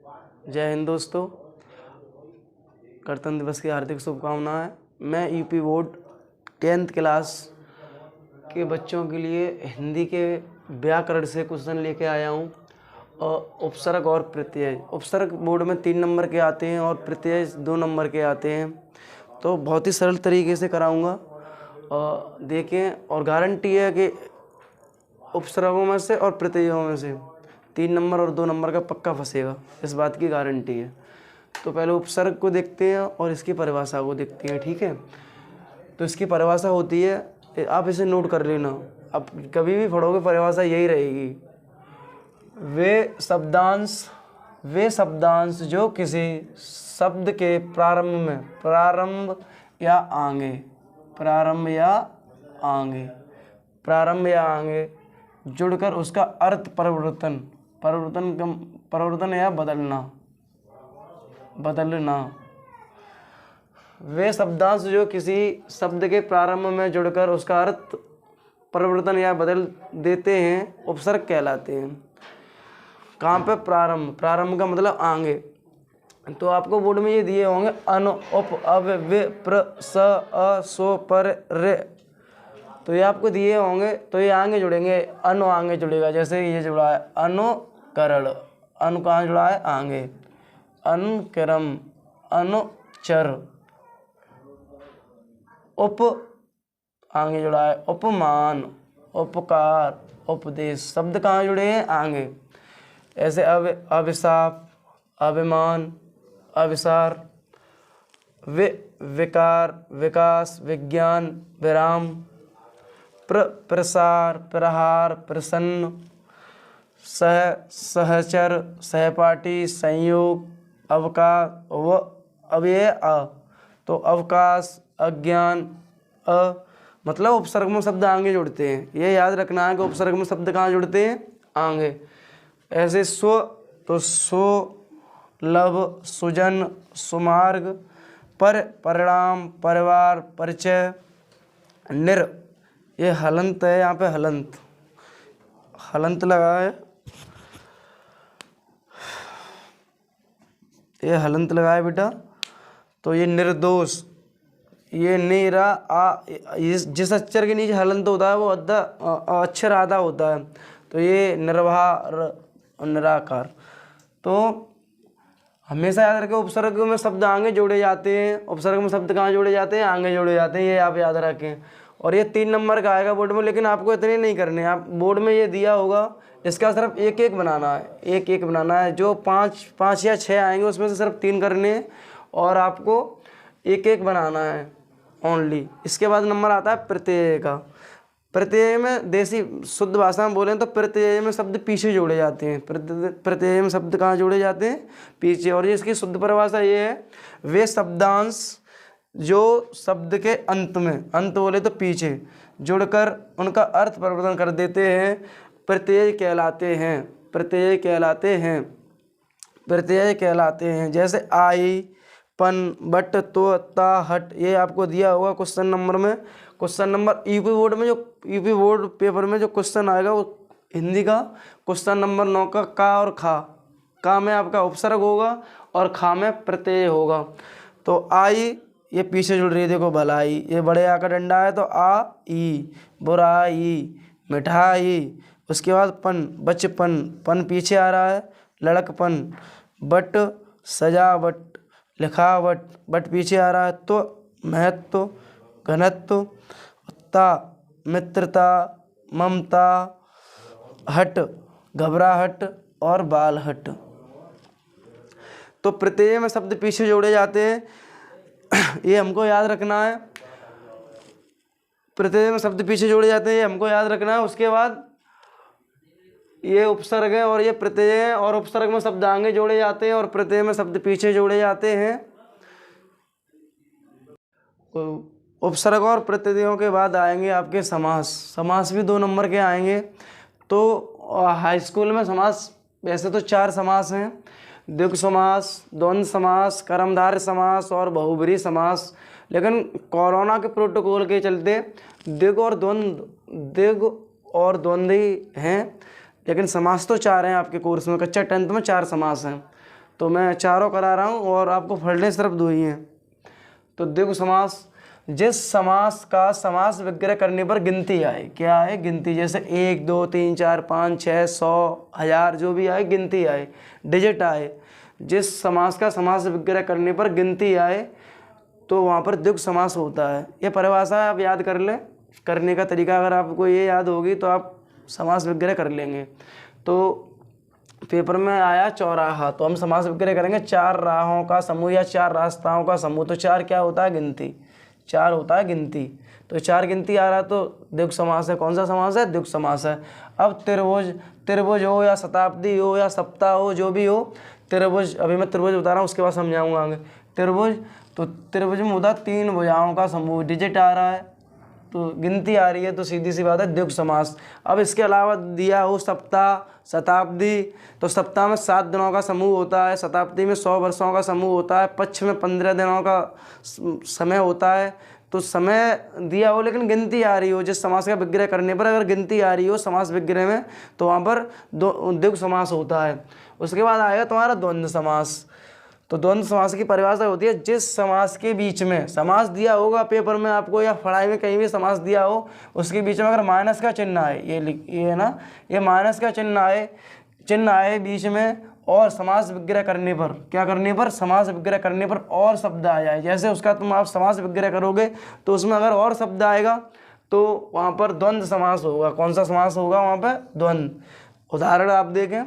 जय हिंद दोस्तों, गणतंत्र दिवस की हार्दिक शुभकामनाएं। मैं यूपी बोर्ड 10th क्लास के बच्चों के लिए हिंदी के व्याकरण से क्वेश्चन लेके आया हूं। और उपसर्ग और प्रत्यय, उपसर्ग बोर्ड में 3 नंबर के आते हैं और प्रत्यय 2 नंबर के आते हैं। तो बहुत ही सरल तरीके से कराऊंगा और देखें। और गारंटी है कि उपसर्गों में से और प्रत्ययों में से 3 नंबर और 2 नंबर का पक्का फंसेगा, इस बात की गारंटी है। तो पहले उपसर्ग को देखते हैं और इसकी परिभाषा को देखते हैं, ठीक है। तो इसकी परिभाषा होती है, आप इसे नोट कर लेना, अब कभी भी पढ़ोगे परिभाषा यही रहेगी। वे शब्दांश जो किसी शब्द के प्रारंभ या आगे जुड़कर उसका अर्थ परिवर्तन या बदलना। वे शब्दांश जो किसी शब्द के प्रारंभ में जुड़कर उसका अर्थ परिवर्तन या बदल देते हैं, उपसर्ग कहलाते हैं। कहाँ पे? प्रारंभ का मतलब आगे। तो आपको बोर्ड में ये दिए होंगे अन, उप, अब, वे, प्र, स, अ, सो, पर, रे। तो ये आपको दिए होंगे, तो ये आगे जुड़ेंगे, अनु आगे जुड़ेगा। जैसे ये जुड़ा है अनुकरण, अनु कहाँ जुड़ा है? आगे। अनुक्रम, अनुचर। उप आगे जुड़ा है, उपमान, उपकार, उपदेश। शब्द कहाँ जुड़े हैं? आगे। ऐसे अभिशाप, अभिमान, अभिसार, विकार, विकास, विज्ञान, विराम, प्रसार, प्रहार, प्रसन्न, सहचर, सहपाठी, संयोग, अवकाश, अव्यय, तो अवकाश, अज्ञान, मतलब उपसर्ग में शब्द आगे जुड़ते हैं। ये याद रखना है कि उपसर्ग में शब्द कहाँ जुड़ते हैं? आगे। ऐसे स्व, तो सो, लभ, सुजन, सुमार्ग, परिणाम, परिवार, परिचय, ये हलंत है, यहाँ पे हलंत लगा है, ये हलंत लगा है बेटा। तो ये निर्दोष, ये नीरा जिस अक्षर के नीचे हलंत होता है वो अक्षर आधा होता है। तो ये निर्वाह, निराकार। तो हमेशा याद रखें, उपसर्ग में शब्द आगे जोड़े जाते हैं। उपसर्ग में शब्द कहाँ जोड़े जाते हैं? आगे जोड़े जाते हैं, ये आप याद रखें। और ये 3 नंबर का आएगा बोर्ड में, लेकिन आपको इतने नहीं करने। आप बोर्ड में ये दिया होगा, इसका सिर्फ एक बनाना है, एक बनाना है। जो 5 या 6 आएंगे उसमें से सिर्फ 3 करने हैं और आपको एक बनाना है ओनली। इसके बाद नंबर आता है प्रत्यय का। प्रत्यय में देसी शुद्ध भाषा में बोलें तो प्रत्यय में शब्द पीछे जोड़े जाते हैं। प्रत्यय में शब्द कहाँ जोड़े जाते हैं? पीछे। और ये इसकी शुद्ध परिभाषा ये है, वे शब्दांश जो शब्द के अंत बोले तो पीछे जुड़कर उनका अर्थ परिवर्तन कर देते हैं, प्रत्यय कहलाते हैं। जैसे आई, पन, बट, तो, ता, हट। ये आपको दिया होगा क्वेश्चन नंबर में। Question number UP board paper में जो क्वेश्चन आएगा वो हिंदी का क्वेश्चन नंबर 9 का और का में आपका उपसर्ग होगा और खा में प्रत्यय होगा। तो आई ये पीछे जुड़ रही है, देखो भलाई, ये बड़े आ का डंडा है तो आ ई, बुराई, मिठाई। उसके बाद पन, बचपन, पन पीछे आ रहा है, लड़कपन, बट, सजावट, लिखावट, बट पीछे आ रहा है, तो महत्व, घनत्व, ता, मित्रता, ममता, हट, घबराहट और बालहट। तो प्रत्यय में शब्द पीछे जोड़े जाते हैं, ये हमको याद रखना है। प्रत्यय में शब्द पीछे जोड़े जाते हैं, ये हमको याद रखना है। उसके बाद ये उपसर्ग है और ये प्रत्यय है, और उपसर्ग में शब्द आगे जोड़े जाते हैं और प्रत्यय में शब्द पीछे जोड़े जाते हैं। उपसर्ग और प्रत्ययों के बाद आएंगे आपके समास भी 2 नंबर के आएंगे। तो हाई स्कूल में समास वैसे तो 4 समास हैं, द्विगु समास, द्वंद्व समास, कर्मधारय समास और बहुब्रीहि समास। लेकिन कोरोना के प्रोटोकॉल के चलते द्विगु और द्वंद्व ही हैं, लेकिन समास तो 4 हैं आपके कोर्स में। कक्षा 10th में 4 समास हैं। तो मैं चारों करा रहा हूँ और आपको पढ़ने सिर्फ 2 ही हैं। तो द्विगु समास, जिस समास का समास विग्रह करने पर गिनती आए। क्या है? गिनती। जैसे 1 2 3 4 5 6 100 1000 जो भी आए गिनती आए, डिजिट आए। जिस समास का समास विग्रह करने पर गिनती आए तो वहाँ पर द्विगु समास होता है। ये परिभाषा आप याद कर लें। करने का तरीका अगर आपको ये याद होगी तो आप समास विग्रह कर लेंगे। तो पेपर में आया चौराहा, तो हम समास विग्रह करेंगे 4 राहों का समूह या 4 रास्ताओं का समूह। तो 4 क्या होता है? गिनती। 4 होता है गिनती। तो 4 गिनती आ रहा तो द्विगु समास है। कौन सा समास है? द्विगु समास है। अब त्रिभुज, त्रिभुज हो या शताब्दी हो या सप्ताह हो, जो भी हो, त्रिभुज, अभी मैं त्रिभुज बता रहा हूँ उसके बाद समझाऊंगा आगे। त्रिभुज, तो त्रिभुज में होता 3 भुजाओं का समूह, डिजिट आ रहा है तो गिनती आ रही है, तो सीधी सी बात है द्विगु समास। अब इसके अलावा दिया हो सप्ताह, शताब्दी, तो सप्ताह में 7 दिनों का समूह होता है, शताब्दी में 100 वर्षों का समूह होता है, पक्ष में 15 दिनों का समय होता है। तो समय दिया हो लेकिन गिनती आ रही हो, जिस समास का विग्रह करने पर अगर गिनती आ रही हो समास विग्रह में, तो वहाँ पर द्विगु समास होता है। उसके बाद आएगा तुम्हारा द्वंद्व समास। तो द्वंद्व समास की परिभाषा होती है जिस समास के बीच में, समास दिया होगा पेपर में आपको या पढ़ाई में कहीं भी समास दिया हो, उसके बीच में अगर माइनस का चिन्ह आए, ये है ना, ये माइनस का चिन्ह आए बीच में, और समास विग्रह करने पर, क्या करने पर? समास विग्रह करने पर और शब्द आ जाए। जैसे उसका आप समास विग्रह करोगे तो उसमें अगर और शब्द आएगा तो वहाँ पर द्वंद्व समास होगा। कौन सा समास होगा वहाँ पर? द्वंद्व। उदाहरण आप देखें,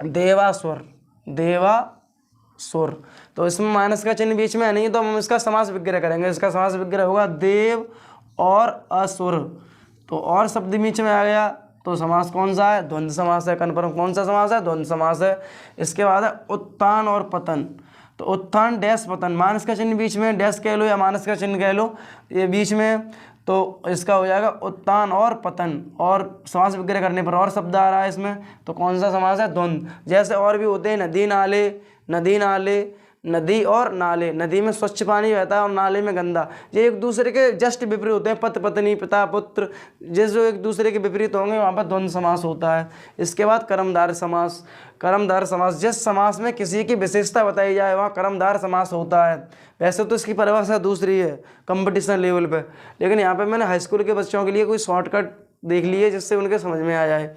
देवासुर, देवासुर, तो इसमें माइनस का चिन्ह बीच में है नहीं, तो हम इसका समास विग्रह करेंगे। इसका समास विग्रह होगा देव और असुर। तो और शब्द बीच में आ गया तो समास कौन सा है? द्वंद्व समास है। कन्फर्म कौन सा समास है? द्वंद्व समास है। इसके बाद है उत्थान और पतन। तो उत्थान डैश पतन, माइनस का चिन्ह बीच में, डैश कह लो या माइनस का चिन्ह कह लो, ये बीच में, तो इसका हो जाएगा उत्थान और पतन। और समास विग्रह करने पर और शब्द आ रहा है इसमें, तो कौन सा समास है? द्वंद्व। जैसे और भी होते हैं, नदी नाले, नदी नाले, नदी और नाले, नदी में स्वच्छ पानी बहता है और नाले में गंदा, ये एक दूसरे के जस्ट विपरीत होते हैं। पत पत्नी, पिता पुत्र, जिस जो एक दूसरे के विपरीत होंगे वहाँ पर द्वंद्व समास होता है। इसके बाद कर्मधारय समास। कर्मधारय समास, जिस समास में किसी की विशेषता बताई जाए वहाँ कर्मधारय समास होता है। वैसे तो इसकी परिभाषा दूसरी है कंपटीशन लेवल पे, लेकिन यहाँ पे मैंने हाई स्कूल के बच्चों के लिए कोई शॉर्टकट देख ली है जिससे उनके समझ में आ जाए।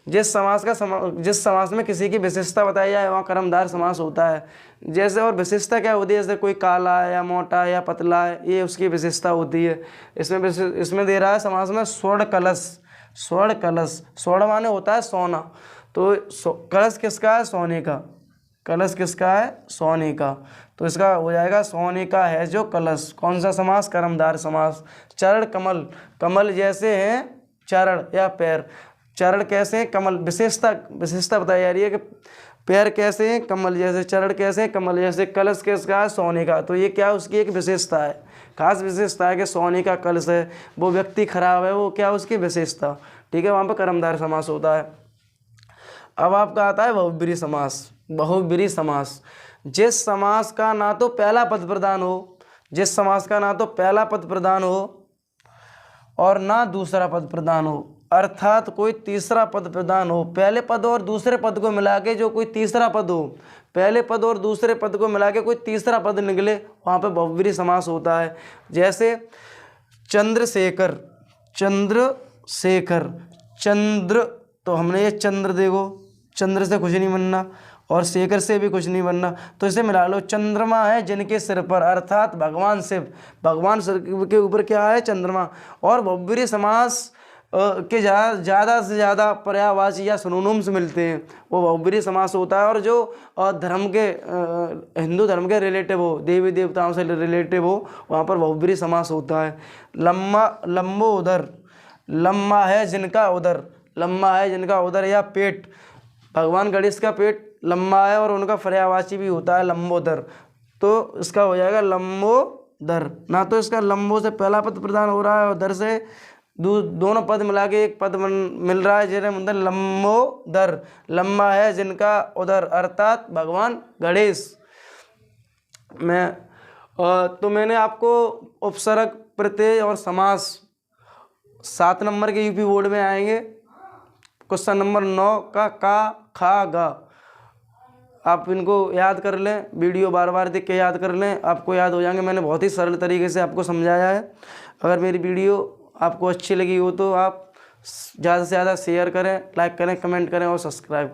जिस समास में किसी की विशेषता बताई जाए वहाँ कर्मधारय समास होता है। जैसे और विशेषता क्या होती है? जैसे कोई काला है या मोटा है या पतला है, ये उसकी विशेषता होती है। इसमें दे रहा है समास में स्वर्ण कलश। स्वर्ण कलश, स्वर्ण माने होता है सोना, तो कलश किसका है? सोने का। कलश किसका है? सोने का। तो इसका हो जाएगा सोने का है जो कलश। कौन सा समास? कर्मधारय समास। चरण कमल, कमल जैसे हैं चरण या पैर, चरण कैसे हैं? कमल। विशेषता बताई जा रही है कि पैर कैसे हैं? कमल जैसे। चरण कैसे हैं? कमल जैसे। कलश किसका है? सोने का। तो ये क्या उसकी एक विशेषता है, खास विशेषता है कि सोने का कलश है, वो व्यक्ति खराब है, वो क्या उसकी विशेषता। ठीक है, वहाँ पर कर्मधारय समास होता है। अब आपका आता है बहुब्रीहि समास। बहुब्रीहि समास, जिस समास का ना तो पहला पद प्रधान हो, जिस समास का ना तो पहला पद प्रधान हो और ना दूसरा पद प्रधान हो, अर्थात कोई तीसरा पद प्रधान हो। पहले पद और दूसरे पद को मिला के जो कोई तीसरा पद हो, पहले पद और दूसरे पद को मिला के कोई तीसरा पद निकले, वहाँ पे बहुब्रीहि समास होता है। जैसे चंद्रशेखर, चंद्रशेखर, चंद्र, तो हमने ये चंद्र देखो, चंद्र से कुछ नहीं बनना और शेखर से भी कुछ नहीं बनना, तो इसे मिला लो। चंद्रमा है जिनके सिर पर, अर्थात भगवान शिव, भगवान सिर के ऊपर क्या है? चंद्रमा। और बहुब्रीहि समास के ज़्यादा से ज़्यादा पर्यायवाची या सिनोनिम्स मिलते हैं, वो बहुब्रीहि समास होता है। और जो धर्म के हिंदू धर्म के रिलेटिव हो, देवी देवताओं से रिलेटिव हो, वहाँ पर बहुब्रीहि समास होता है। लम्बा, लंबो उदर, लम्बा है जिनका उदर, लम्बा है जिनका उदर या पेट, भगवान गणेश का पेट लंबा है और उनका पर्यायवाची भी होता है लंबोदर, तो इसका हो जाएगा लंबोदर। ना तो इसका लंबो से पहला पद प्रदान हो रहा है और दर से दोनों पद मिला के एक पद मिल रहा है, जिन्हें मतलब लंबोदर, लंबा है जिनका उदर, अर्थात भगवान गणेश। तो मैंने आपको उपसर्ग, प्रत्यय और समास 7 नंबर के यूपी बोर्ड में आएंगे। क्वेश्चन नंबर 9 का खा गा, आप इनको याद कर लें, वीडियो बार बार देख के याद कर लें, आपको याद हो जाएंगे। मैंने बहुत ही सरल तरीके से आपको समझाया है। अगर मेरी वीडियो आपको अच्छी लगी हो तो आप ज़्यादा से ज़्यादा शेयर करें, लाइक करें, कमेंट करें और सब्सक्राइब करें।